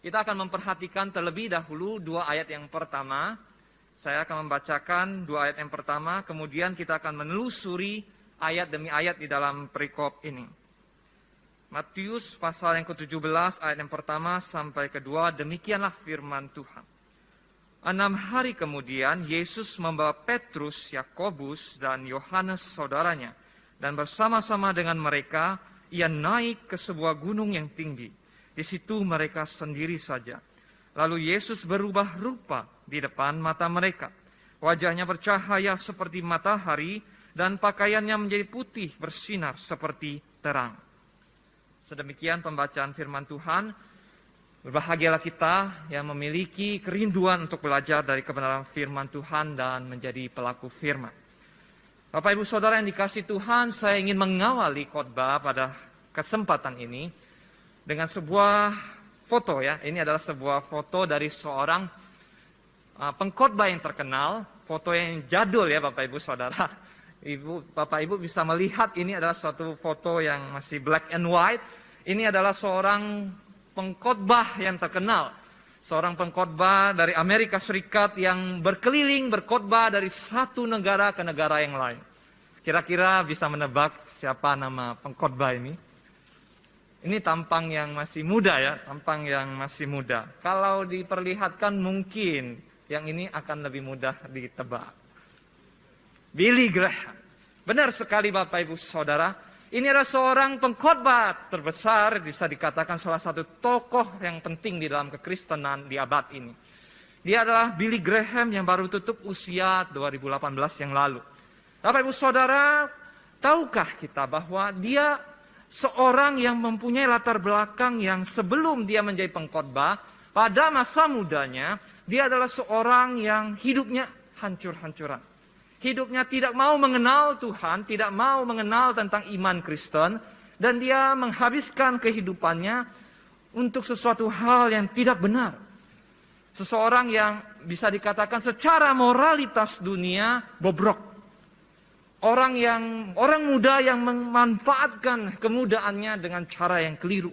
Kita akan memperhatikan terlebih dahulu dua ayat yang pertama. Saya akan membacakan dua ayat yang pertama, kemudian kita akan menelusuri ayat demi ayat di dalam perikop ini. Matius pasal yang ke-17 ayat yang pertama sampai kedua, demikianlah firman Tuhan. 6 hari kemudian Yesus membawa Petrus, Yakobus, dan Yohanes saudaranya, dan bersama-sama dengan mereka ia naik ke sebuah gunung yang tinggi. Di situ mereka sendiri saja. Lalu Yesus berubah rupa di depan mata mereka. Wajahnya bercahaya seperti matahari dan pakaiannya menjadi putih bersinar seperti terang. Sedemikian pembacaan firman Tuhan. Berbahagialah kita yang memiliki kerinduan untuk belajar dari kebenaran firman Tuhan dan menjadi pelaku firman. Bapak Ibu Saudara yang dikasihi Tuhan, saya ingin mengawali khotbah pada kesempatan ini dengan sebuah foto ya. Ini adalah sebuah foto dari seorang pengkhotbah yang terkenal, foto yang jadul ya Bapak Ibu Saudara. Bapak Ibu bisa melihat ini adalah suatu foto yang masih black and white. Ini adalah seorang pengkhotbah yang terkenal. Seorang pengkhotbah dari Amerika Serikat yang berkeliling berkhotbah dari satu negara ke negara yang lain. Kira-kira bisa menebak siapa nama pengkhotbah ini? Ini tampang yang masih muda ya, tampang yang masih muda. Kalau diperlihatkan mungkin yang ini akan lebih mudah ditebak. Billy Graham. Benar sekali Bapak Ibu Saudara. Ini adalah seorang pengkhotbah terbesar, bisa dikatakan salah satu tokoh yang penting di dalam kekristenan di abad ini. Dia adalah Billy Graham yang baru tutup usia 2018 yang lalu. Bapak Ibu Saudara, tahukah kita bahwa dia seorang yang mempunyai latar belakang yang sebelum dia menjadi pengkhotbah, pada masa mudanya, dia adalah seorang yang hidupnya hancur-hancuran. Hidupnya tidak mau mengenal Tuhan, tidak mau mengenal tentang iman Kristen, dan dia menghabiskan kehidupannya untuk sesuatu hal yang tidak benar. Seseorang yang bisa dikatakan secara moralitas dunia bobrok. Orang muda yang memanfaatkan kemudaannya dengan cara yang keliru.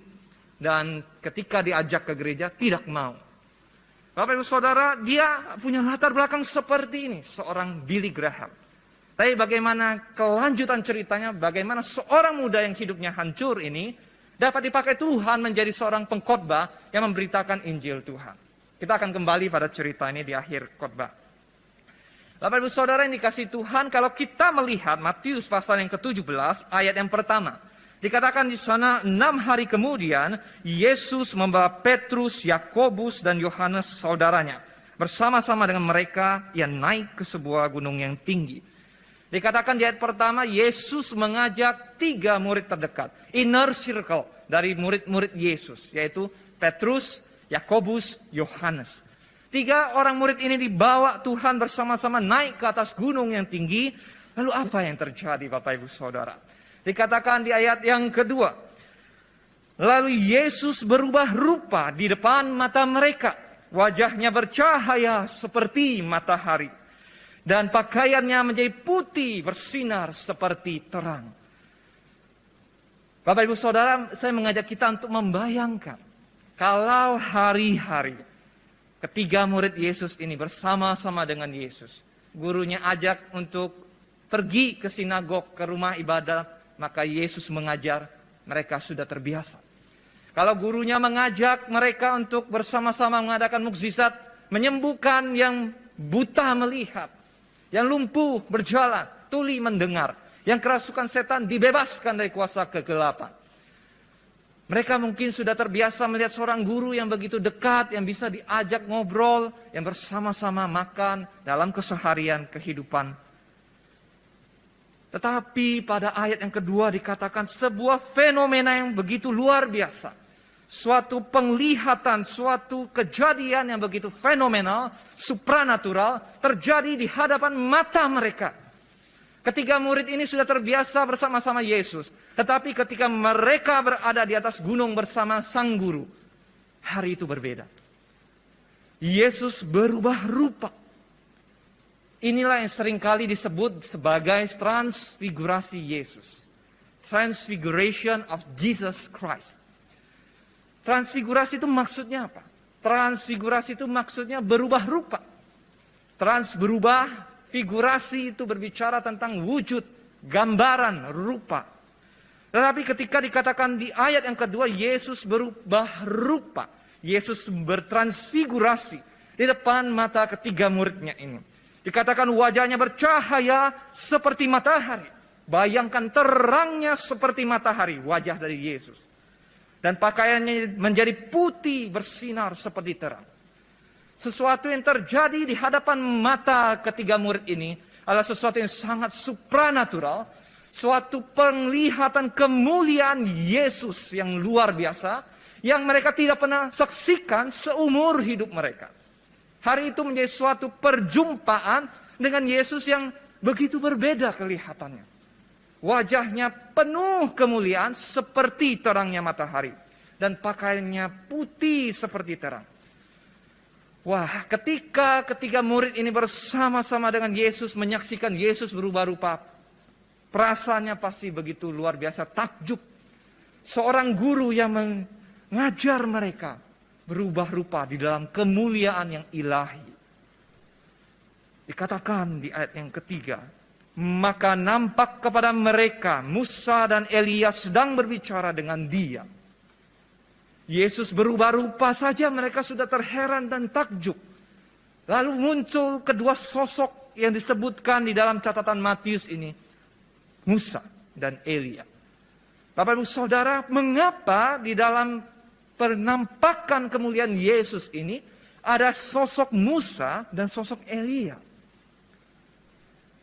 Dan ketika diajak ke gereja, tidak mau. Bapak Ibu Saudara, dia punya latar belakang seperti ini, seorang Billy Graham. Tapi bagaimana kelanjutan ceritanya, bagaimana seorang muda yang hidupnya hancur ini dapat dipakai Tuhan menjadi seorang pengkhotbah yang memberitakan Injil Tuhan. Kita akan kembali pada cerita ini di akhir khotbah. Bapak Ibu Saudara yang dikasihi Tuhan, kalau kita melihat Matius pasal yang ke-17 ayat yang pertama, dikatakan di sana 6 hari kemudian Yesus membawa Petrus, Yakobus, dan Yohanes saudaranya. Bersama-sama dengan mereka ia naik ke sebuah gunung yang tinggi. Dikatakan di ayat pertama Yesus mengajak 3 murid terdekat, inner circle dari murid-murid Yesus, yaitu Petrus, Yakobus, Yohanes. 3 orang murid ini dibawa Tuhan bersama-sama naik ke atas gunung yang tinggi. Lalu apa yang terjadi Bapak Ibu Saudara? Dikatakan di ayat yang kedua, lalu Yesus berubah rupa di depan mata mereka. Wajahnya bercahaya seperti matahari. Dan pakaiannya menjadi putih bersinar seperti terang. Bapak Ibu Saudara, saya mengajak kita untuk membayangkan. Kalau hari-hari ketiga murid Yesus ini bersama-sama dengan Yesus. Gurunya ajak untuk pergi ke sinagog, ke rumah ibadat. Maka Yesus mengajar, mereka sudah terbiasa. Kalau gurunya mengajak mereka untuk bersama-sama mengadakan mukjizat, menyembuhkan yang buta melihat, yang lumpuh berjalan, tuli mendengar, yang kerasukan setan dibebaskan dari kuasa kegelapan. Mereka mungkin sudah terbiasa melihat seorang guru yang begitu dekat, yang bisa diajak ngobrol, yang bersama-sama makan dalam keseharian kehidupan. Tetapi pada ayat yang kedua dikatakan sebuah fenomena yang begitu luar biasa. Suatu penglihatan, suatu kejadian yang begitu fenomenal, supranatural, terjadi di hadapan mata mereka. Ketiga murid ini sudah terbiasa bersama-sama Yesus. Tetapi ketika mereka berada di atas gunung bersama sang guru, hari itu berbeda. Yesus berubah rupa. Inilah yang seringkali disebut sebagai transfigurasi Yesus. Transfiguration of Jesus Christ. Transfigurasi itu maksudnya apa? Transfigurasi itu maksudnya berubah rupa. Berubah, figurasi itu berbicara tentang wujud, gambaran, rupa. Tetapi ketika dikatakan di ayat yang kedua, Yesus berubah rupa. Yesus bertransfigurasi di depan mata ketiga muridnya ini. Dikatakan wajahnya bercahaya seperti matahari. Bayangkan terangnya seperti matahari, wajah dari Yesus. Dan pakaiannya menjadi putih bersinar seperti terang. Sesuatu yang terjadi di hadapan mata ketiga murid ini adalah sesuatu yang sangat supranatural, suatu penglihatan kemuliaan Yesus yang luar biasa, yang mereka tidak pernah saksikan seumur hidup mereka. Hari itu menjadi suatu perjumpaan dengan Yesus yang begitu berbeda kelihatannya. Wajahnya penuh kemuliaan seperti terangnya matahari, dan pakaiannya putih seperti terang. Wah, ketika ketiga murid ini bersama-sama dengan Yesus, menyaksikan Yesus berubah rupa, perasaannya pasti begitu luar biasa takjub. Seorang guru yang mengajar mereka berubah rupa di dalam kemuliaan yang ilahi. Dikatakan di ayat yang ketiga, maka nampak kepada mereka Musa dan Elia sedang berbicara dengan dia. Yesus berubah rupa saja mereka sudah terheran dan takjub. Lalu muncul kedua sosok yang disebutkan di dalam catatan Matius ini, Musa dan Elia. Bapak Ibu Saudara, mengapa di dalam penampakan kemuliaan Yesus ini ada sosok Musa dan sosok Elia?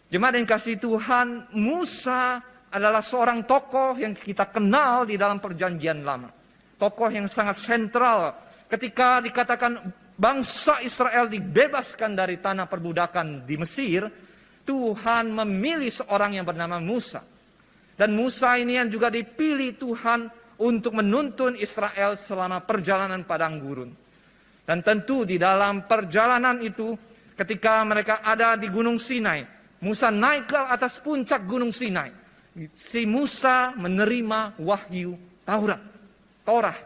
Jemaat yang kasih Tuhan, Musa adalah seorang tokoh yang kita kenal di dalam Perjanjian Lama. Tokoh yang sangat sentral ketika dikatakan bangsa Israel dibebaskan dari tanah perbudakan di Mesir, Tuhan memilih seorang yang bernama Musa. Dan Musa ini yang juga dipilih Tuhan untuk menuntun Israel selama perjalanan padang gurun. Dan tentu di dalam perjalanan itu ketika mereka ada di Gunung Sinai, Musa naik ke atas puncak Gunung Sinai. Si Musa menerima wahyu Taurat. Torah.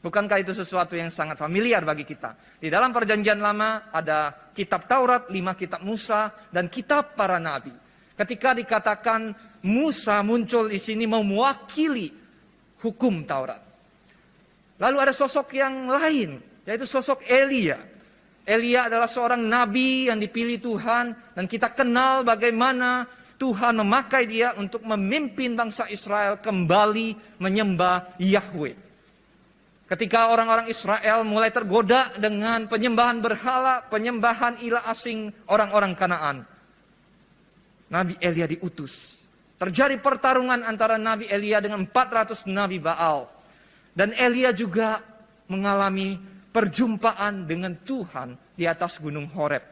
Bukankah itu sesuatu yang sangat familiar bagi kita? Di dalam Perjanjian Lama ada kitab Taurat, 5 kitab Musa, dan kitab para nabi. Ketika dikatakan Musa muncul di sini mewakili hukum Taurat. Lalu ada sosok yang lain, yaitu sosok Elia. Elia adalah seorang nabi yang dipilih Tuhan, dan kita kenal bagaimana Tuhan memakai dia untuk memimpin bangsa Israel kembali menyembah Yahweh. Ketika orang-orang Israel mulai tergoda dengan penyembahan berhala, penyembahan ilah asing orang-orang Kanaan, Nabi Elia diutus. Terjadi pertarungan antara Nabi Elia dengan 400 Nabi Baal. Dan Elia juga mengalami perjumpaan dengan Tuhan di atas Gunung Horeb.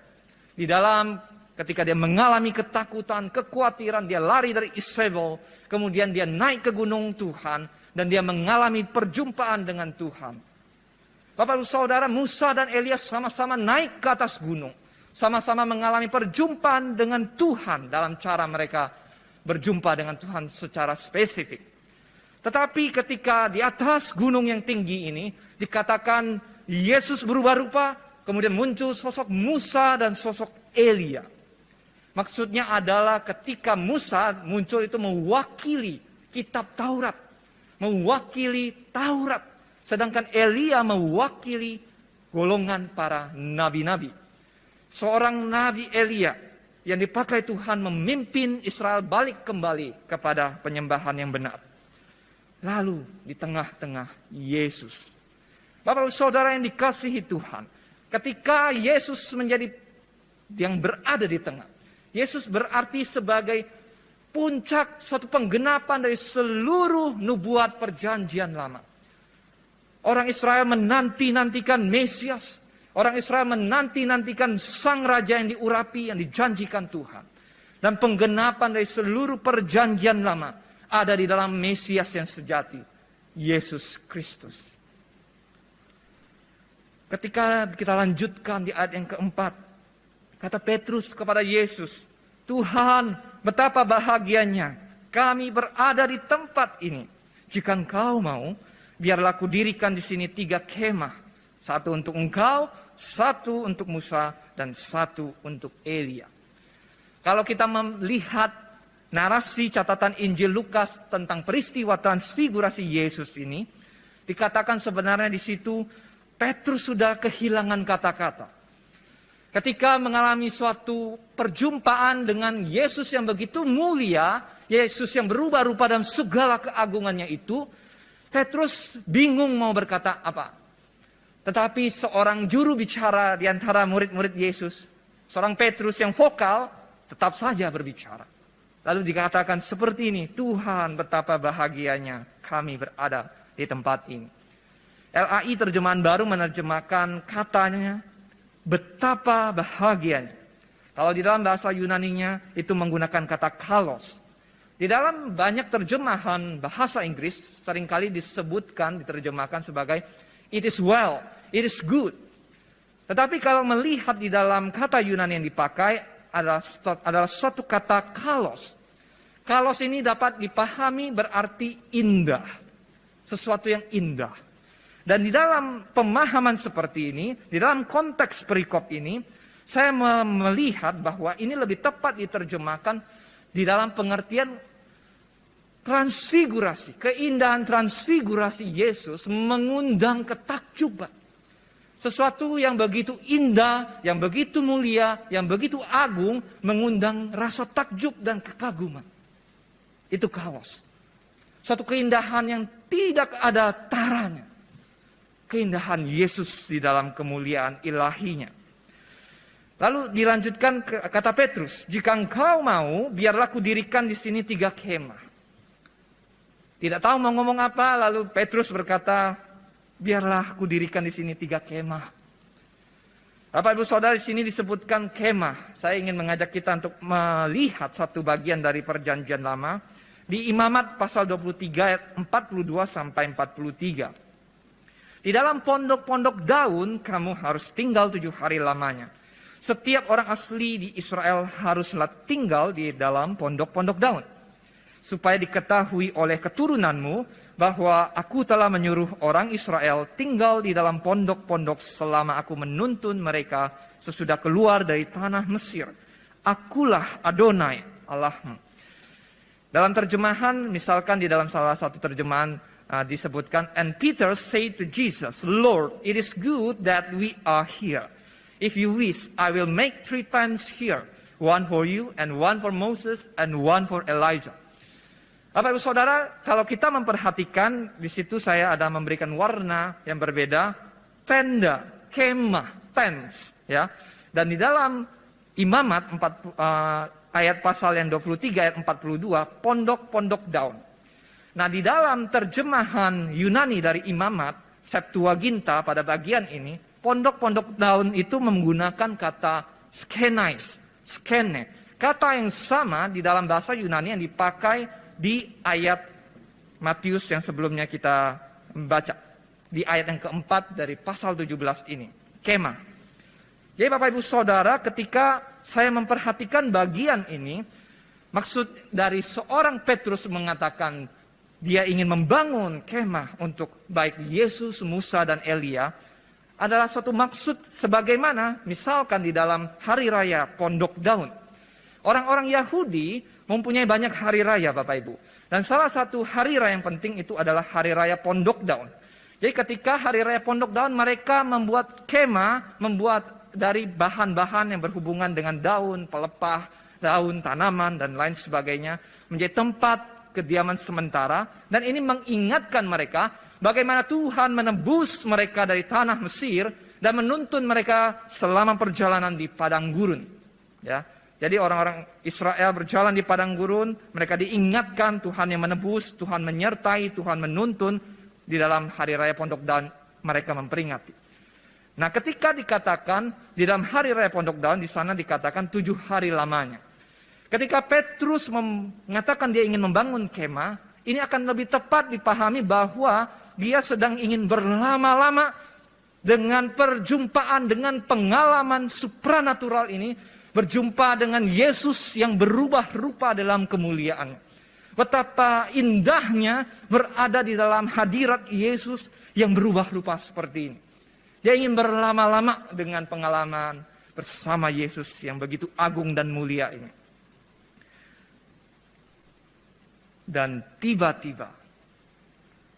Di dalam ketika dia mengalami ketakutan, kekhawatiran, dia lari dari Isebel, kemudian dia naik ke gunung Tuhan, dan dia mengalami perjumpaan dengan Tuhan. Bapak Ibu Saudara, Musa dan Elia sama-sama naik ke atas gunung, sama-sama mengalami perjumpaan dengan Tuhan dalam cara mereka berjumpa dengan Tuhan secara spesifik. Tetapi ketika di atas gunung yang tinggi ini, dikatakan Yesus berubah rupa, kemudian muncul sosok Musa dan sosok Elia. Maksudnya adalah ketika Musa muncul itu mewakili kitab Taurat. Mewakili Taurat. Sedangkan Elia mewakili golongan para nabi-nabi. Seorang nabi Elia yang dipakai Tuhan memimpin Israel balik kembali kepada penyembahan yang benar. Lalu di tengah-tengah Yesus. Bapak Saudara yang dikasihi Tuhan. Ketika Yesus menjadi yang berada di tengah. Yesus berarti sebagai puncak suatu penggenapan dari seluruh nubuat Perjanjian Lama. Orang Israel menanti-nantikan Mesias. Orang Israel menanti-nantikan Sang Raja yang diurapi, yang dijanjikan Tuhan. Dan penggenapan dari seluruh Perjanjian Lama ada di dalam Mesias yang sejati, Yesus Kristus. Ketika kita lanjutkan di ayat yang keempat, kata Petrus kepada Yesus, Tuhan, betapa bahagianya kami berada di tempat ini. Jika Engkau mau, biarlah aku dirikan di sini 3 kemah. Satu untuk engkau, satu untuk Musa, dan satu untuk Elia. Kalau kita melihat narasi catatan Injil Lukas tentang peristiwa transfigurasi Yesus ini, dikatakan sebenarnya di situ Petrus sudah kehilangan kata-kata. Ketika mengalami suatu perjumpaan dengan Yesus yang begitu mulia, Yesus yang berubah rupa dalam segala keagungannya itu, Petrus bingung mau berkata apa. Tetapi seorang juru bicara di antara murid-murid Yesus, seorang Petrus yang vokal, tetap saja berbicara. Lalu dikatakan seperti ini, Tuhan betapa bahagianya kami berada di tempat ini. LAI terjemahan baru menerjemahkan katanya, betapa bahagianya. Kalau di dalam bahasa Yunaninya itu menggunakan kata kalos. Di dalam banyak terjemahan bahasa Inggris seringkali disebutkan, diterjemahkan sebagai it is well, it is good. Tetapi kalau melihat di dalam kata Yunani yang dipakai adalah satu kata kalos. Kalos ini dapat dipahami berarti indah. Sesuatu yang indah. Dan di dalam pemahaman seperti ini, di dalam konteks perikop ini, saya melihat bahwa ini lebih tepat diterjemahkan di dalam pengertian transfigurasi. Keindahan transfigurasi Yesus mengundang ketakjuban. Sesuatu yang begitu indah, yang begitu mulia, yang begitu agung, mengundang rasa takjub dan kekaguman. Itu kalos. Suatu keindahan yang tidak ada taranya. Keindahan Yesus di dalam kemuliaan ilahinya. Lalu dilanjutkan kata Petrus, jika engkau mau, biarlah kudirikan di sini 3 kemah. Tidak tahu mau ngomong apa, lalu Petrus berkata, biarlah kudirikan di sini 3 kemah. Bapak Ibu Saudara, di sini disebutkan kemah. Saya ingin mengajak kita untuk melihat satu bagian dari Perjanjian Lama di Imamat pasal 23 ayat 42 sampai 43. Di dalam pondok-pondok daun kamu harus tinggal 7 hari lamanya. Setiap orang asli di Israel haruslah tinggal di dalam pondok-pondok daun. Supaya diketahui oleh keturunanmu bahwa aku telah menyuruh orang Israel tinggal di dalam pondok-pondok selama aku menuntun mereka sesudah keluar dari tanah Mesir. Akulah Adonai Allahmu. Dalam terjemahan, misalkan di dalam salah satu terjemahan disebutkan, and Peter said to Jesus, Lord, it is good that we are here. If you wish, I will make 3 times here, one for you, and one for Moses, and one for Elijah. Bapak Ibu Saudara, kalau kita memperhatikan, di situ saya ada memberikan warna yang berbeda, tenda, kemah, tents, ya. Dan di dalam Imamat ayat pasal yang 23 ayat 42, pondok-pondok daun. Nah, di dalam terjemahan Yunani dari Imamat, Septuaginta pada bagian ini, pondok-pondok daun itu menggunakan kata skenais, skene. Kata yang sama di dalam bahasa Yunani yang dipakai di ayat Matius yang sebelumnya kita baca. Di ayat yang keempat dari pasal 17 ini. Kemah. Jadi Bapak Ibu Saudara, ketika saya memperhatikan bagian ini, maksud dari seorang Petrus mengatakan dia ingin membangun kemah untuk baik Yesus, Musa, dan Elia, adalah suatu maksud sebagaimana misalkan di dalam hari raya Pondok Daun. Orang-orang Yahudi mempunyai banyak hari raya Bapak Ibu. Dan salah satu hari raya yang penting itu adalah hari raya Pondok Daun. Jadi ketika hari raya Pondok Daun mereka membuat kemah, membuat dari bahan-bahan yang berhubungan dengan daun, pelepah, daun, tanaman, dan lain sebagainya. Menjadi tempat kediaman sementara. Dan ini mengingatkan mereka bagaimana Tuhan menebus mereka dari tanah Mesir dan menuntun mereka selama perjalanan di padang gurun. Ya, jadi orang-orang Israel berjalan di padang gurun, mereka diingatkan Tuhan yang menebus, Tuhan menyertai, Tuhan menuntun. Di dalam hari raya Pondok Daun mereka memperingati. Nah, ketika dikatakan di dalam hari raya Pondok Daun, di sana dikatakan 7 hari lamanya. Ketika Petrus mengatakan dia ingin membangun kemah, ini akan lebih tepat dipahami bahwa dia sedang ingin berlama-lama dengan perjumpaan, dengan pengalaman supranatural ini, berjumpa dengan Yesus yang berubah rupa dalam kemuliaan. Betapa indahnya berada di dalam hadirat Yesus yang berubah rupa seperti ini. Dia ingin berlama-lama dengan pengalaman bersama Yesus yang begitu agung dan mulia ini. Dan tiba-tiba,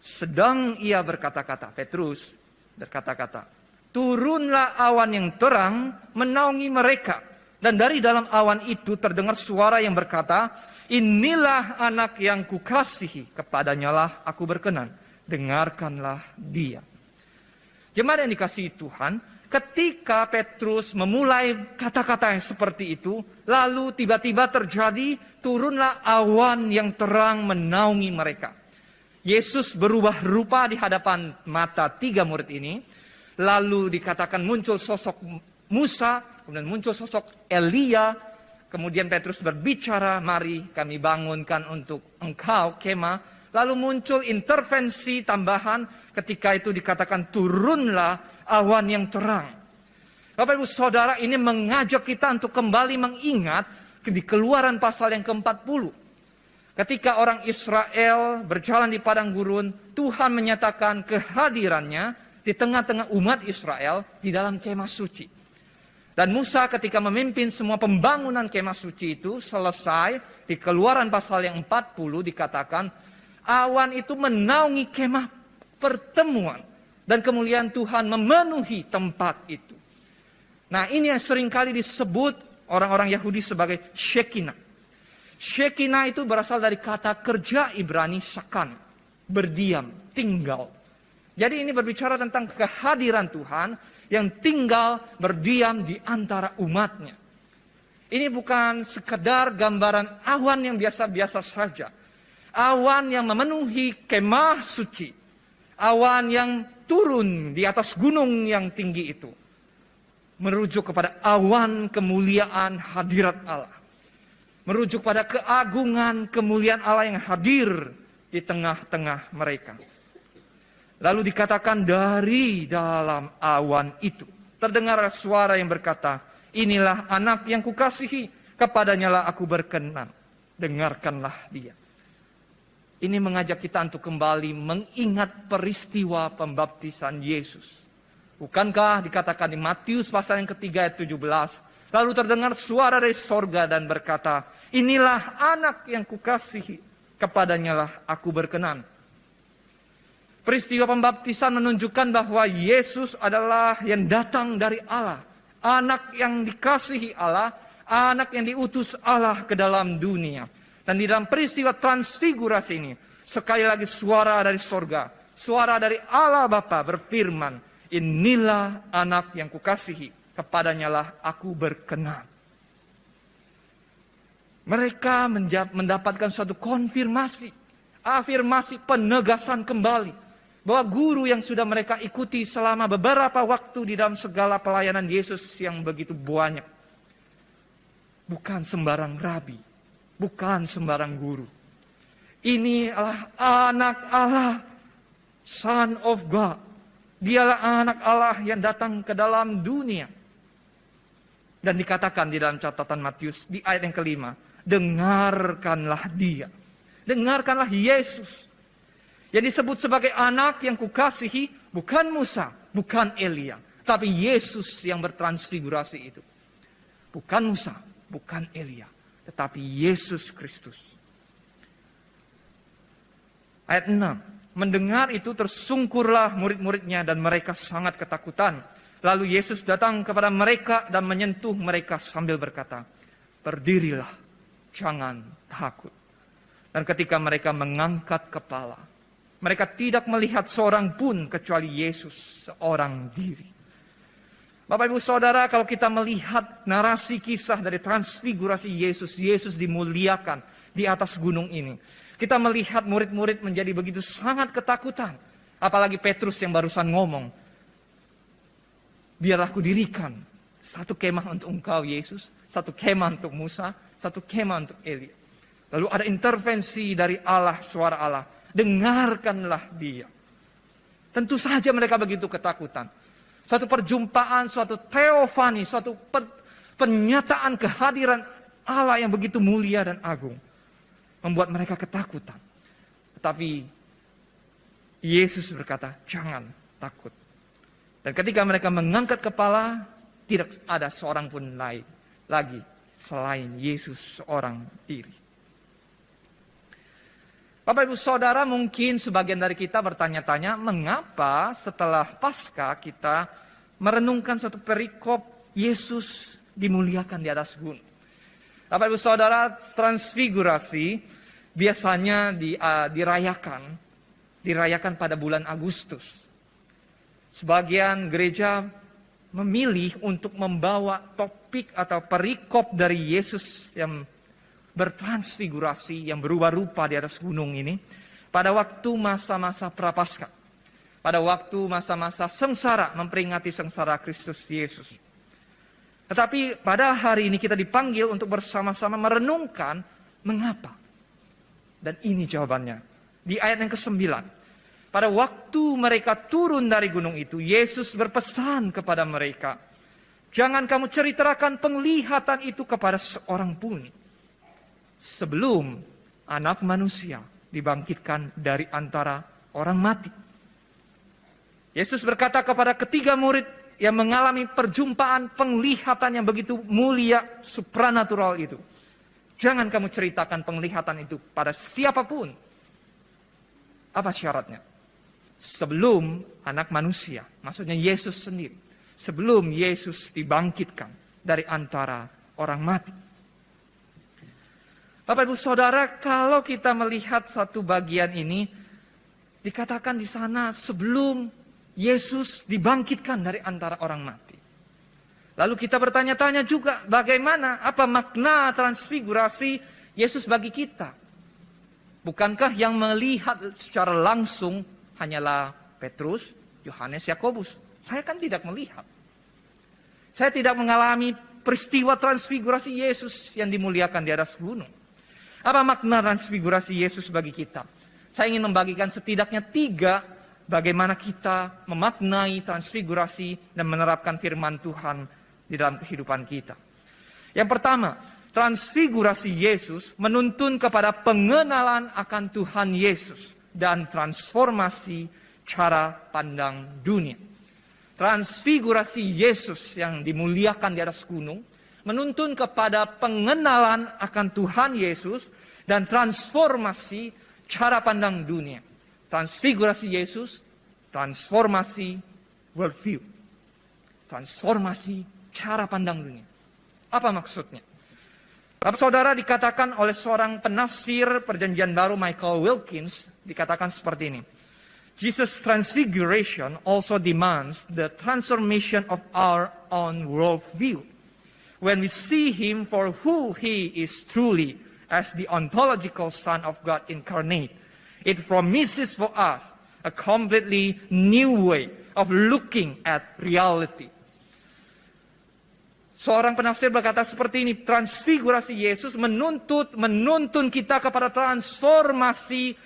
sedang ia berkata-kata, Petrus berkata-kata, turunlah awan yang terang menaungi mereka. Dan dari dalam awan itu terdengar suara yang berkata, inilah anak yang kukasihi, kepadanyalah aku berkenan, dengarkanlah dia. Jemaat yang dikasihi Tuhan, ketika Petrus memulai kata-kata yang seperti itu, lalu tiba-tiba terjadi turunlah awan yang terang menaungi mereka. Yesus berubah rupa di hadapan mata 3 murid ini, lalu dikatakan muncul sosok Musa, kemudian muncul sosok Elia, kemudian Petrus berbicara, mari kami bangunkan untuk engkau kemah. Lalu muncul intervensi tambahan ketika itu dikatakan turunlah awan yang terang. Bapak Ibu Saudara, ini mengajak kita untuk kembali mengingat di Keluaran pasal yang ke-40. Ketika orang Israel berjalan di padang gurun, Tuhan menyatakan kehadirannya di tengah-tengah umat Israel di dalam kemah suci. Dan Musa ketika memimpin semua pembangunan kemah suci itu selesai, di Keluaran pasal yang 40 dikatakan awan itu menaungi kemah pertemuan. Dan kemuliaan Tuhan memenuhi tempat itu. Nah, ini yang seringkali disebut orang-orang Yahudi sebagai Shekinah. Shekinah itu berasal dari kata kerja Ibrani sakan, berdiam, tinggal. Jadi ini berbicara tentang kehadiran Tuhan yang tinggal berdiam di antara umatnya. Ini bukan sekedar gambaran awan yang biasa-biasa saja. Awan yang memenuhi kemah suci. Awan yang turun di atas gunung yang tinggi itu. Merujuk kepada awan kemuliaan hadirat Allah. Merujuk pada keagungan kemuliaan Allah yang hadir di tengah-tengah mereka. Lalu dikatakan dari dalam awan itu terdengar suara yang berkata, inilah anak yang kukasihi, kepadanyalah aku berkenan, dengarkanlah dia. Ini mengajak kita untuk kembali mengingat peristiwa pembaptisan Yesus. Bukankah dikatakan di Matius pasal yang ketiga ayat 17. Lalu terdengar suara dari sorga dan berkata, inilah anak yang kukasihi, kepadanyalah aku berkenan. Peristiwa pembaptisan menunjukkan bahwa Yesus adalah yang datang dari Allah. Anak yang dikasihi Allah, anak yang diutus Allah ke dalam dunia. Dan di dalam peristiwa transfigurasi ini, sekali lagi suara dari sorga, suara dari Allah Bapa berfirman, inilah anak yang kukasihi, kepadanyalah aku berkenan. Mereka mendapatkan suatu konfirmasi, afirmasi penegasan kembali, bahwa guru yang sudah mereka ikuti selama beberapa waktu di dalam segala pelayanan Yesus yang begitu banyak, bukan sembarang rabi, bukan sembarang guru. Ini adalah anak Allah, Son of God. Dialah anak Allah yang datang ke dalam dunia. Dan dikatakan di dalam catatan Matius di ayat yang kelima, dengarkanlah dia. Dengarkanlah Yesus. Yang disebut sebagai anak yang kukasihi bukan Musa, bukan Elia, tapi Yesus yang bertransfigurasi itu. Bukan Musa, bukan Elia, tetapi Yesus Kristus. Ayat 6. Mendengar itu tersungkurlah murid-muridnya dan mereka sangat ketakutan. Lalu Yesus datang kepada mereka dan menyentuh mereka sambil berkata, berdirilah, jangan takut. Dan ketika mereka mengangkat kepala, mereka tidak melihat seorang pun kecuali Yesus seorang diri. Bapak Ibu Saudara, kalau kita melihat narasi kisah dari transfigurasi Yesus, Yesus dimuliakan di atas gunung ini. Kita melihat murid-murid menjadi begitu sangat ketakutan. Apalagi Petrus yang barusan ngomong, biarlah aku dirikan satu kemah untuk engkau Yesus, satu kemah untuk Musa, satu kemah untuk Elia. Lalu ada intervensi dari Allah, suara Allah. Dengarkanlah dia. Tentu saja mereka begitu ketakutan. Suatu perjumpaan, suatu teofani, suatu pernyataan kehadiran Allah yang begitu mulia dan agung. Membuat mereka ketakutan. Tetapi Yesus berkata, jangan takut. Dan ketika mereka mengangkat kepala, tidak ada seorang pun lain lagi selain Yesus seorang diri. Bapak Ibu Saudara, mungkin sebagian dari kita bertanya-tanya, mengapa setelah Paskah kita merenungkan suatu perikop Yesus dimuliakan di atas gunung. Bapak Ibu Saudara, transfigurasi biasanya dirayakan pada bulan Agustus. Sebagian gereja memilih untuk membawa topik atau perikop dari Yesus yang bertransfigurasi, yang berubah rupa di atas gunung ini pada waktu masa-masa Prapaskah, pada waktu masa-masa sengsara, memperingati sengsara Kristus Yesus. Tetapi pada hari ini kita dipanggil untuk bersama-sama merenungkan mengapa. Dan ini jawabannya di ayat yang ke-9. Pada waktu mereka turun dari gunung itu, Yesus berpesan kepada mereka, "Jangan kamu ceritakan penglihatan itu kepada seorang pun, sebelum Anak Manusia dibangkitkan dari antara orang mati." Yesus berkata kepada ketiga murid yang mengalami perjumpaan penglihatan yang begitu mulia, supranatural itu, "Jangan kamu ceritakan penglihatan itu pada siapapun." Apa syaratnya? Sebelum Anak Manusia, maksudnya Yesus sendiri, sebelum Yesus dibangkitkan dari antara orang mati. Bapak Ibu Saudara, kalau kita melihat satu bagian ini, dikatakan di sana sebelum Yesus dibangkitkan dari antara orang mati. Lalu kita bertanya-tanya juga, bagaimana, apa makna transfigurasi Yesus bagi kita? Bukankah yang melihat secara langsung hanyalah Petrus, Yohanes, Yakobus? Saya kan tidak melihat. Saya tidak mengalami peristiwa transfigurasi Yesus yang dimuliakan di atas gunung. Apa makna transfigurasi Yesus bagi kita? Saya ingin membagikan setidaknya 3 bagaimana kita memaknai transfigurasi dan menerapkan firman Tuhan di dalam kehidupan kita. Yang pertama, transfigurasi Yesus menuntun kepada pengenalan akan Tuhan Yesus dan transformasi cara pandang dunia. Transfigurasi Yesus yang dimuliakan di atas gunung menuntun kepada pengenalan akan Tuhan Yesus dan transformasi cara pandang dunia. Transfigurasi Yesus, transformasi worldview. Transformasi cara pandang dunia. Apa maksudnya? Bapak Saudara, dikatakan oleh seorang penafsir Perjanjian Baru, Michael Wilkins, dikatakan seperti ini. Jesus' transfiguration also demands the transformation of our own worldview. When we see him for who he is truly as the ontological Son of God incarnate, it promises for us a completely new way of looking at reality. Seorang penafsir berkata seperti ini, transfigurasi Yesus menuntun kita kepada transformasi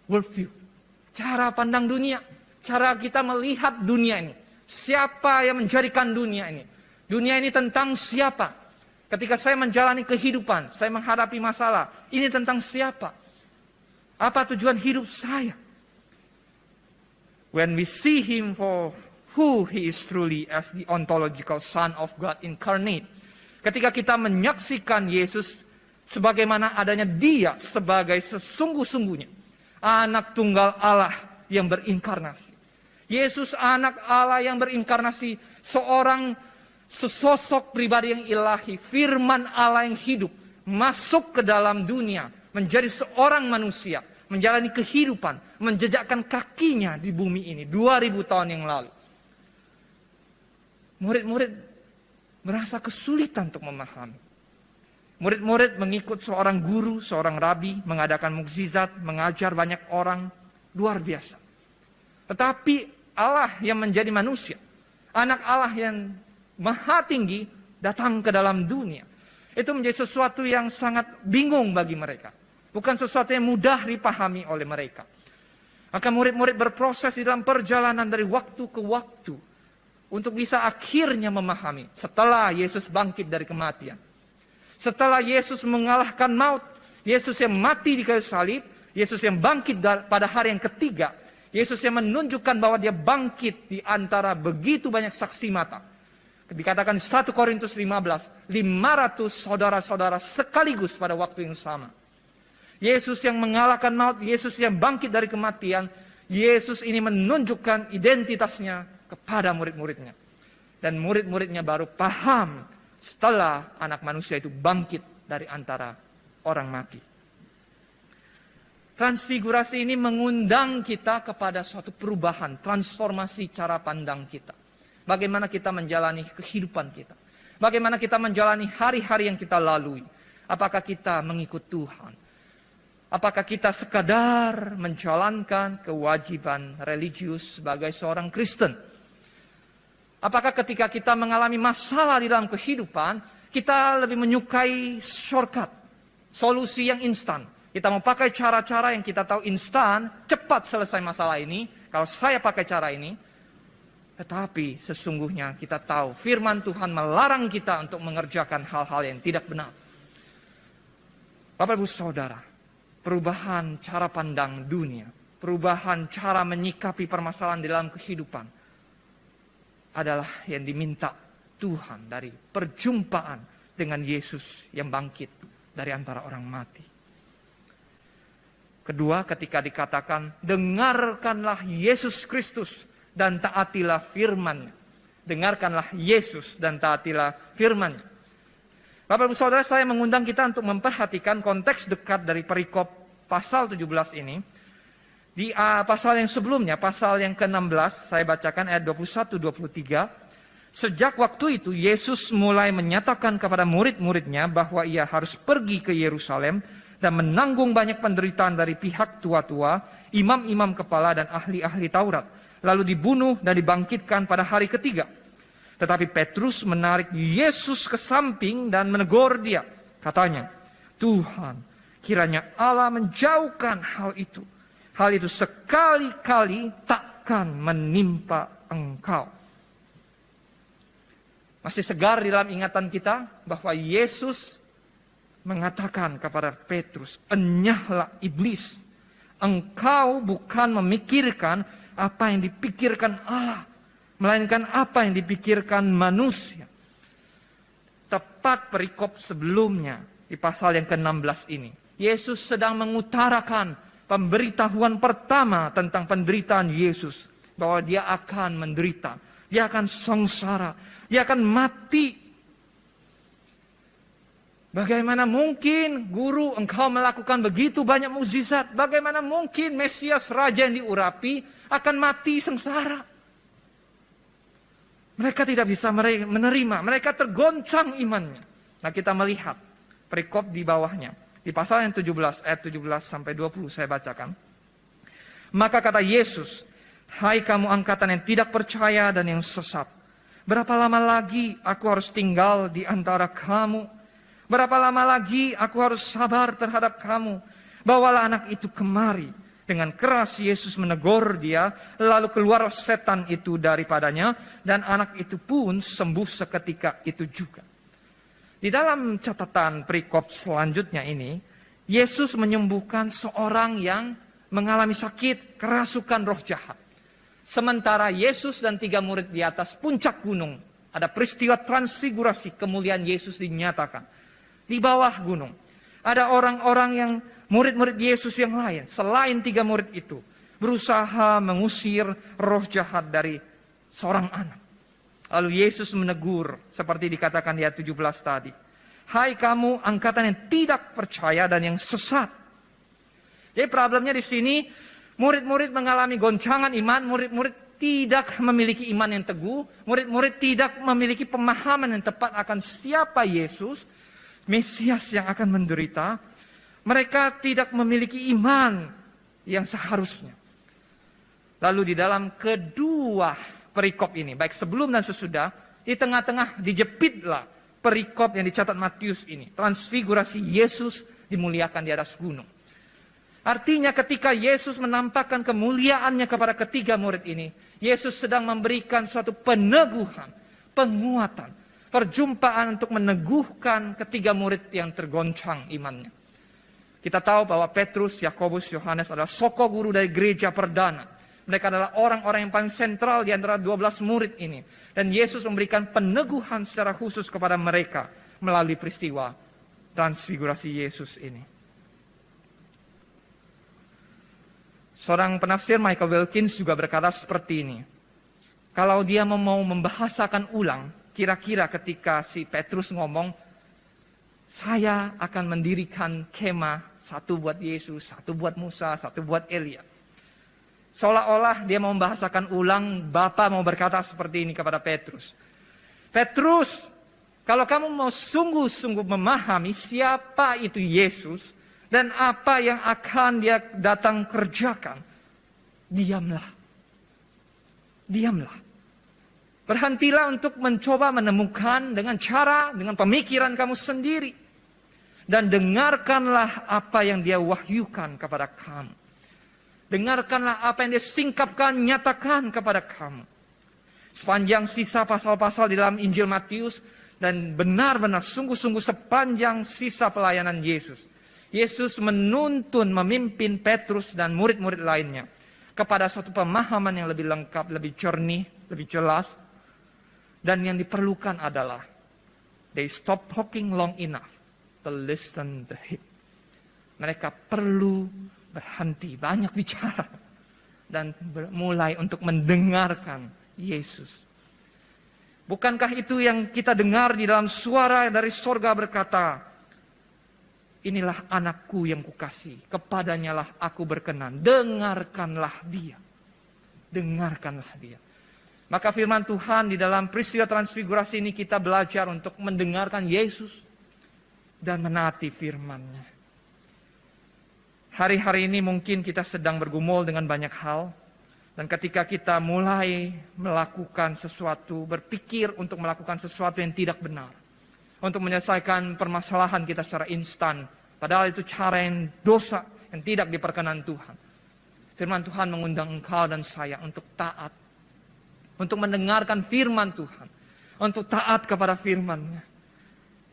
worldview. Cara pandang dunia, cara kita melihat dunia ini. Siapa yang menjadikan dunia ini? Dunia ini tentang siapa? Ketika saya menjalani kehidupan, saya menghadapi masalah, ini tentang siapa? Apa tujuan hidup saya? When we see him for who he is truly as the ontological Son of God incarnate. Ketika kita menyaksikan Yesus sebagaimana adanya dia sebagai sesungguh-sungguhnya anak tunggal Allah yang berinkarnasi. Yesus anak Allah yang berinkarnasi, seorang sesosok pribadi yang ilahi, firman Allah yang hidup, masuk ke dalam dunia, menjadi seorang manusia, menjalani kehidupan, menjejakkan kakinya di bumi ini 2000 tahun yang lalu. Murid-murid merasa kesulitan untuk memahami. Murid-murid mengikut seorang guru, seorang rabi, mengadakan mukjizat, mengajar banyak orang, luar biasa. Tetapi Allah yang menjadi manusia, anak Allah yang maha tinggi datang ke dalam dunia. Itu menjadi sesuatu yang sangat bingung bagi mereka. Bukan sesuatu yang mudah dipahami oleh mereka. Maka murid-murid berproses di dalam perjalanan dari waktu ke waktu untuk bisa akhirnya memahami setelah Yesus bangkit dari kematian. Setelah Yesus mengalahkan maut, Yesus yang mati di kayu salib, Yesus yang bangkit pada hari yang ketiga, Yesus yang menunjukkan bahwa dia bangkit di antara begitu banyak saksi mata. Dikatakan di 1 Korintus 15, 500 saudara-saudara sekaligus pada waktu yang sama. Yesus yang mengalahkan maut, Yesus yang bangkit dari kematian, Yesus ini menunjukkan identitasnya kepada murid-muridnya. Dan murid-muridnya baru paham setelah anak manusia itu bangkit dari antara orang mati. Transfigurasi ini mengundang kita kepada suatu perubahan, transformasi cara pandang kita. Bagaimana kita menjalani kehidupan kita. Bagaimana kita menjalani hari-hari yang kita lalui. Apakah kita mengikut Tuhan? Apakah kita sekadar menjalankan kewajiban religius sebagai seorang Kristen? Apakah ketika kita mengalami masalah di dalam kehidupan, kita lebih menyukai shortcut, solusi yang instan. Kita mau pakai cara-cara yang kita tahu instan, cepat selesai masalah ini. Kalau saya pakai cara ini, tetapi sesungguhnya kita tahu firman Tuhan melarang kita untuk mengerjakan hal-hal yang tidak benar. Bapak Ibu Saudara, perubahan cara pandang dunia, perubahan cara menyikapi permasalahan di dalam kehidupan adalah yang diminta Tuhan dari perjumpaan dengan Yesus yang bangkit dari antara orang mati. Kedua, ketika dikatakan, dengarkanlah Yesus Kristus dan taatilah firman-Nya. Dengarkanlah Yesus dan taatilah firman-Nya. Bapak Ibu Saudara, saya mengundang kita untuk memperhatikan konteks dekat dari perikop pasal 17 ini. Di pasal yang sebelumnya, pasal yang ke-16, saya bacakan ayat 21-23. Sejak waktu itu, Yesus mulai menyatakan kepada murid-muridnya bahwa ia harus pergi ke Yerusalem dan menanggung banyak penderitaan dari pihak tua-tua, imam-imam kepala dan ahli-ahli Taurat. Lalu dibunuh dan dibangkitkan pada hari ketiga. Tetapi Petrus menarik Yesus ke samping dan menegur dia. Katanya, Tuhan, kiranya Allah menjauhkan hal itu. Hal itu sekali-kali takkan menimpa engkau. Masih segar di dalam ingatan kita bahwa Yesus mengatakan kepada Petrus, enyahlah iblis. Engkau bukan memikirkan apa yang dipikirkan Allah, melainkan apa yang dipikirkan manusia. Tepat perikop sebelumnya, di pasal yang ke-16 ini, Yesus sedang mengutarakan pemberitahuan pertama tentang penderitaan Yesus. Bahwa dia akan menderita, dia akan sengsara, dia akan mati. Bagaimana mungkin guru engkau melakukan begitu banyak mukjizat? Bagaimana mungkin Mesias Raja yang diurapi akan mati sengsara? Mereka tidak bisa menerima, mereka tergoncang imannya. Nah, kita melihat perikop di bawahnya. Di pasal yang 17, ayat 17 sampai 20 saya bacakan. Maka kata Yesus, hai kamu angkatan yang tidak percaya dan yang sesat. Berapa lama lagi aku harus tinggal di antara kamu? Berapa lama lagi aku harus sabar terhadap kamu? Bawalah anak itu kemari. Dengan keras Yesus menegur dia, lalu keluar setan itu daripadanya, dan anak itu pun sembuh seketika itu juga. Di dalam catatan perikop selanjutnya ini, Yesus menyembuhkan seorang yang mengalami sakit kerasukan roh jahat. Sementara Yesus dan 3 murid di atas puncak gunung, ada peristiwa transfigurasi, kemuliaan Yesus dinyatakan. Di bawah gunung, ada orang-orang yang murid-murid Yesus yang lain, selain 3 murid itu, berusaha mengusir roh jahat dari seorang anak. Lalu Yesus menegur, seperti dikatakan di ayat 17 tadi. Hai kamu angkatan yang tidak percaya dan yang sesat. Jadi problemnya di sini, murid-murid mengalami goncangan iman, murid-murid tidak memiliki iman yang teguh, murid-murid tidak memiliki pemahaman yang tepat akan siapa Yesus, Mesias yang akan menderita. Mereka tidak memiliki iman yang seharusnya. Lalu di dalam kedua perikop ini, baik sebelum dan sesudah, di tengah-tengah dijepitlah perikop yang dicatat Matius ini. Transfigurasi Yesus dimuliakan di atas gunung. Artinya ketika Yesus menampakkan kemuliaannya kepada 3 murid ini, Yesus sedang memberikan suatu peneguhan, penguatan, perjumpaan untuk meneguhkan 3 murid yang tergoncang imannya. Kita tahu bahwa Petrus, Yakobus, Yohanes adalah soko guru dari gereja perdana. Mereka adalah orang-orang yang paling sentral di antara 12 murid ini. Dan Yesus memberikan peneguhan secara khusus kepada mereka melalui peristiwa transfigurasi Yesus ini. Seorang penafsir Michael Wilkins juga berkata seperti ini. Kalau dia mau membahasakan ulang, kira-kira ketika si Petrus ngomong, saya akan mendirikan kemah, satu buat Yesus, satu buat Musa, satu buat Elia. Seolah-olah dia mau membahasakan ulang, Bapa mau berkata seperti ini kepada Petrus. Petrus, kalau kamu mau sungguh-sungguh memahami siapa itu Yesus dan apa yang akan dia datang kerjakan, diamlah. Diamlah. Berhentilah untuk mencoba menemukan dengan cara, dengan pemikiran kamu sendiri. Dan dengarkanlah apa yang dia wahyukan kepada kamu. Dengarkanlah apa yang dia singkapkan, nyatakan kepada kamu. Sepanjang sisa pasal-pasal di dalam Injil Matius, dan benar-benar sungguh-sungguh sepanjang sisa pelayanan Yesus. Yesus menuntun, memimpin Petrus dan murid-murid lainnya kepada suatu pemahaman yang lebih lengkap, lebih jernih, lebih jelas. Dan yang diperlukan adalah, they stop talking long enough to listen to him. Mereka perlu berhenti, banyak bicara. Dan mulai untuk mendengarkan Yesus. Bukankah itu yang kita dengar di dalam suara dari sorga berkata, inilah anakku yang kukasihi, kepadanyalah aku berkenan. Dengarkanlah dia. Dengarkanlah dia. Maka firman Tuhan di dalam peristiwa transfigurasi ini kita belajar untuk mendengarkan Yesus dan menaati firman-Nya. Hari-hari ini mungkin kita sedang bergumul dengan banyak hal. Dan ketika kita mulai melakukan sesuatu, berpikir untuk melakukan sesuatu yang tidak benar. Untuk menyelesaikan permasalahan kita secara instan. Padahal itu cara yang dosa, yang tidak diperkenan Tuhan. Firman Tuhan mengundang engkau dan saya untuk taat. Untuk mendengarkan firman Tuhan. Untuk taat kepada firman-Nya.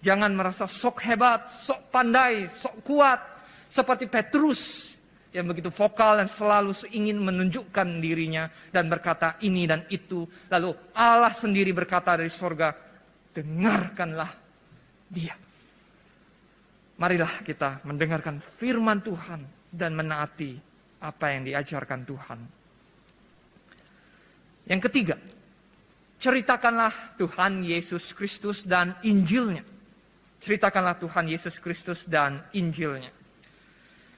Jangan merasa sok hebat, sok pandai, sok kuat. Seperti Petrus yang begitu vokal dan selalu ingin menunjukkan dirinya dan berkata ini dan itu. Lalu Allah sendiri berkata dari sorga, dengarkanlah dia. Marilah kita mendengarkan firman Tuhan dan menaati apa yang diajarkan Tuhan. Yang ketiga, ceritakanlah Tuhan Yesus Kristus dan Injilnya. Ceritakanlah Tuhan Yesus Kristus dan Injilnya.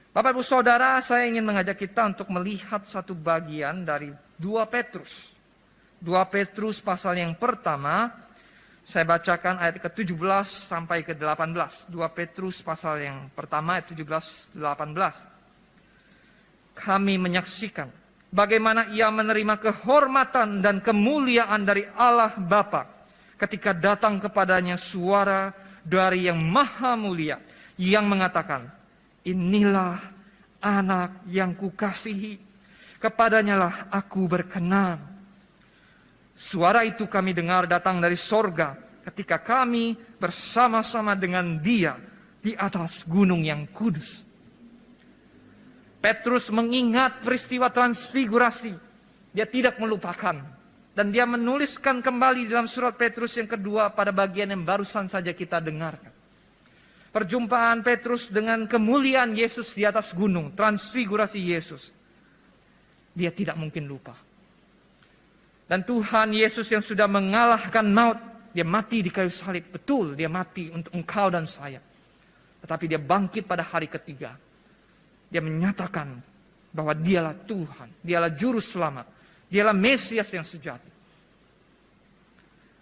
Bapak Ibu Saudara, saya ingin mengajak kita untuk melihat satu bagian dari 2 Petrus. 2 Petrus pasal yang pertama, saya bacakan ayat ke-17 sampai ke-18. 2 Petrus pasal yang pertama ayat 17-18. Kami menyaksikan bagaimana ia menerima kehormatan dan kemuliaan dari Allah Bapa ketika datang kepadanya suara dari yang maha mulia yang mengatakan, inilah anak yang kukasihi, kepadanyalah aku berkenan. Suara itu kami dengar datang dari sorga ketika kami bersama-sama dengan dia di atas gunung yang kudus. Petrus mengingat peristiwa transfigurasi. Dia tidak melupakan. Dan dia menuliskan kembali dalam surat Petrus yang kedua pada bagian yang barusan saja kita dengarkan. Perjumpaan Petrus dengan kemuliaan Yesus di atas gunung, transfigurasi Yesus. Dia tidak mungkin lupa. Dan Tuhan Yesus yang sudah mengalahkan maut, dia mati di kayu salib. Betul, dia mati untuk engkau dan saya. Tetapi dia bangkit pada hari ketiga. Dia menyatakan bahwa dialah Tuhan, dialah juru selamat, dialah Mesias yang sejati.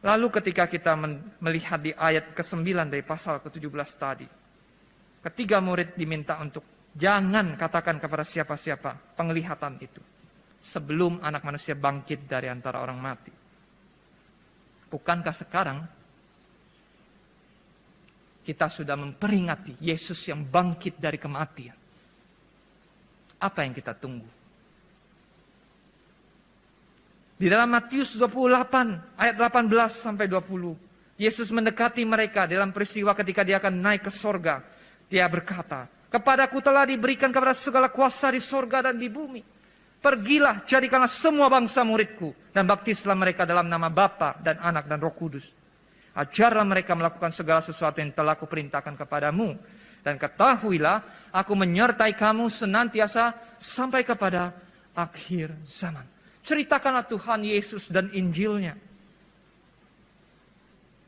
Lalu ketika kita melihat di ayat ke-9 dari pasal ke-17 tadi. Ketiga murid diminta untuk jangan katakan kepada siapa-siapa penglihatan itu. Sebelum anak manusia bangkit dari antara orang mati. Bukankah sekarang kita sudah memperingati Yesus yang bangkit dari kematian? Apa yang kita tunggu? Di dalam Matius 28 ayat 18 sampai 20, Yesus mendekati mereka dalam peristiwa ketika dia akan naik ke sorga. Dia berkata, kepadaku telah diberikan kepada segala kuasa di sorga dan di bumi. Pergilah, jadikanlah semua bangsa muridku, dan baptislah mereka dalam nama Bapa dan Anak dan Roh Kudus. Ajarlah mereka melakukan segala sesuatu yang telah kuperintahkan kepadamu. Dan ketahuilah, aku menyertai kamu senantiasa sampai kepada akhir zaman. Ceritakanlah Tuhan Yesus dan Injilnya.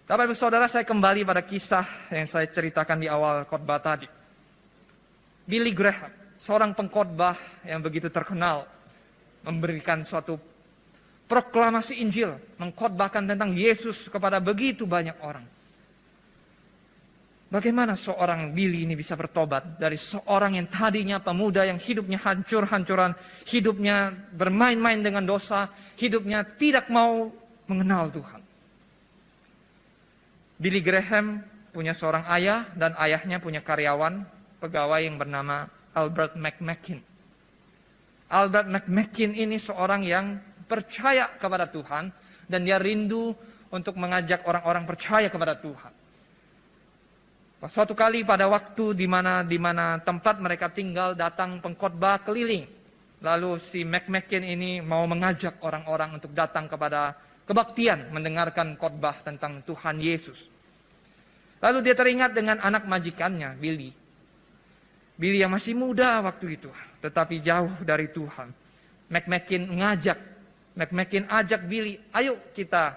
Bapak Ibu Saudara, saya kembali pada kisah yang saya ceritakan di awal khotbah tadi. Billy Graham, seorang pengkhotbah yang begitu terkenal, memberikan suatu proklamasi Injil, mengkhotbahkan tentang Yesus kepada begitu banyak orang. Bagaimana seorang Billy ini bisa bertobat dari seorang yang tadinya pemuda yang hidupnya hancur-hancuran, hidupnya bermain-main dengan dosa, hidupnya tidak mau mengenal Tuhan. Billy Graham punya seorang ayah dan ayahnya punya karyawan, pegawai yang bernama Albert McMakin. Albert McMakin ini seorang yang percaya kepada Tuhan dan dia rindu untuk mengajak orang-orang percaya kepada Tuhan. Suatu kali pada waktu di mana tempat mereka tinggal datang pengkhotbah keliling. Lalu si McMakin ini mau mengajak orang-orang untuk datang kepada kebaktian mendengarkan khotbah tentang Tuhan Yesus. Lalu dia teringat dengan anak majikannya, Billy. Billy yang masih muda waktu itu, tetapi jauh dari Tuhan. McMakin ajak Billy, ayo kita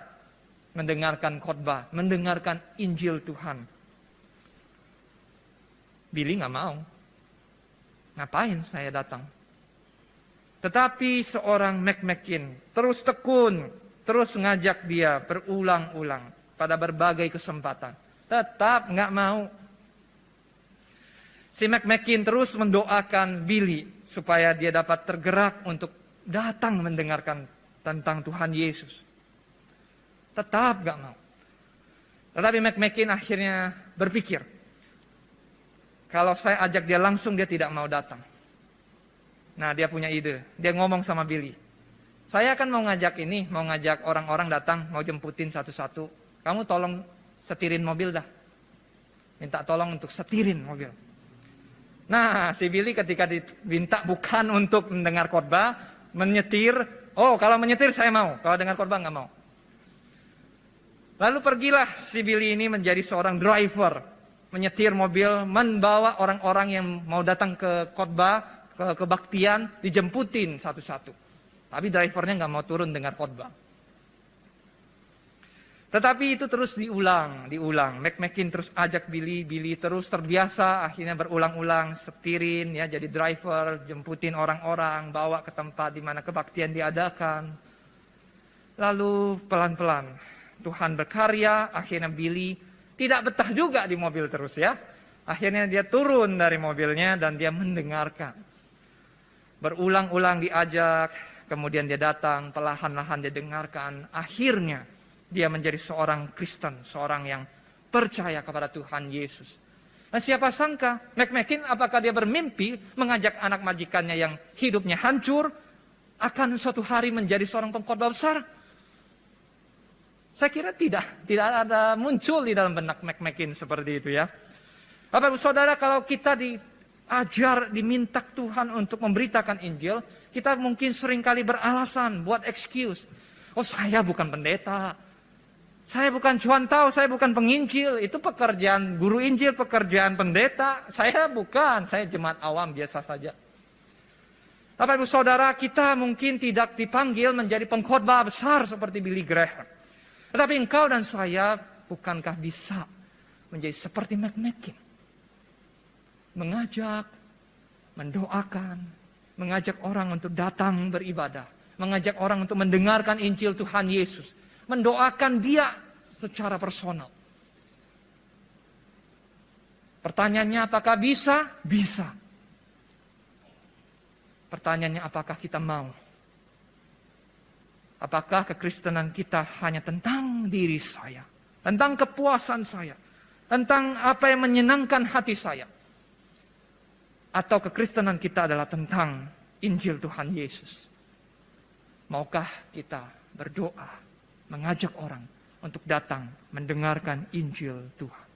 mendengarkan khotbah, mendengarkan Injil Tuhan. Billy nggak mau. Ngapain saya datang? Tetapi seorang McMakin terus tekun, terus ngajak dia berulang-ulang pada berbagai kesempatan. Tetap nggak mau. Si McMakin terus mendoakan Billy supaya dia dapat tergerak untuk datang mendengarkan tentang Tuhan Yesus. Tetap gak mau. Tetapi McMakin akhirnya berpikir, kalau saya ajak dia langsung dia tidak mau datang. Nah dia punya ide, dia ngomong sama Billy, saya kan mau ngajak orang-orang datang, mau jemputin satu-satu. Kamu tolong setirin mobil dah. Minta tolong untuk setirin mobil. Nah, si Billy ketika diminta bukan untuk mendengar khotbah, menyetir. Oh, kalau menyetir saya mau, kalau dengar khotbah nggak mau. Lalu pergilah si Billy ini menjadi seorang driver, menyetir mobil, membawa orang-orang yang mau datang ke khotbah, ke kebaktian, dijemputin satu-satu. Tapi drivernya nggak mau turun dengar khotbah. Tetapi itu terus diulang. McMakin terus ajak Billy terus terbiasa, akhirnya berulang-ulang setirin, ya jadi driver, jemputin orang-orang, bawa ke tempat di mana kebaktian diadakan. Lalu pelan-pelan Tuhan berkarya, akhirnya Billy tidak betah juga di mobil terus ya. Akhirnya dia turun dari mobilnya dan dia mendengarkan. Berulang-ulang diajak, kemudian dia datang, perlahan-lahan dia dengarkan, akhirnya dia menjadi seorang Kristen, seorang yang percaya kepada Tuhan Yesus. Nah siapa sangka, McMakin apakah dia bermimpi mengajak anak majikannya yang hidupnya hancur, akan suatu hari menjadi seorang pengkhotbah besar? Saya kira tidak ada muncul di dalam benak McMakin seperti itu ya. Bapak Ibu Saudara, kalau kita diajar, diminta Tuhan untuk memberitakan Injil, kita mungkin seringkali beralasan, buat excuse. Oh saya bukan pendeta. Saya bukan cuantau, saya bukan penginjil. Itu pekerjaan guru Injil, pekerjaan pendeta. Saya bukan, saya jemaat awam biasa saja. Bapak Ibu Saudara, kita mungkin tidak dipanggil menjadi pengkhotbah besar seperti Billy Graham. Tetapi engkau dan saya, bukankah bisa menjadi seperti McMakin? Mengajak, mendoakan, mengajak orang untuk datang beribadah. Mengajak orang untuk mendengarkan Injil Tuhan Yesus. Mendoakan dia secara personal. Pertanyaannya apakah bisa? Bisa. Pertanyaannya apakah kita mau? Apakah kekristenan kita hanya tentang diri saya? Tentang kepuasan saya? Tentang apa yang menyenangkan hati saya? Atau kekristenan kita adalah tentang Injil Tuhan Yesus? Maukah kita berdoa, mengajak orang untuk datang mendengarkan Injil Tuhan?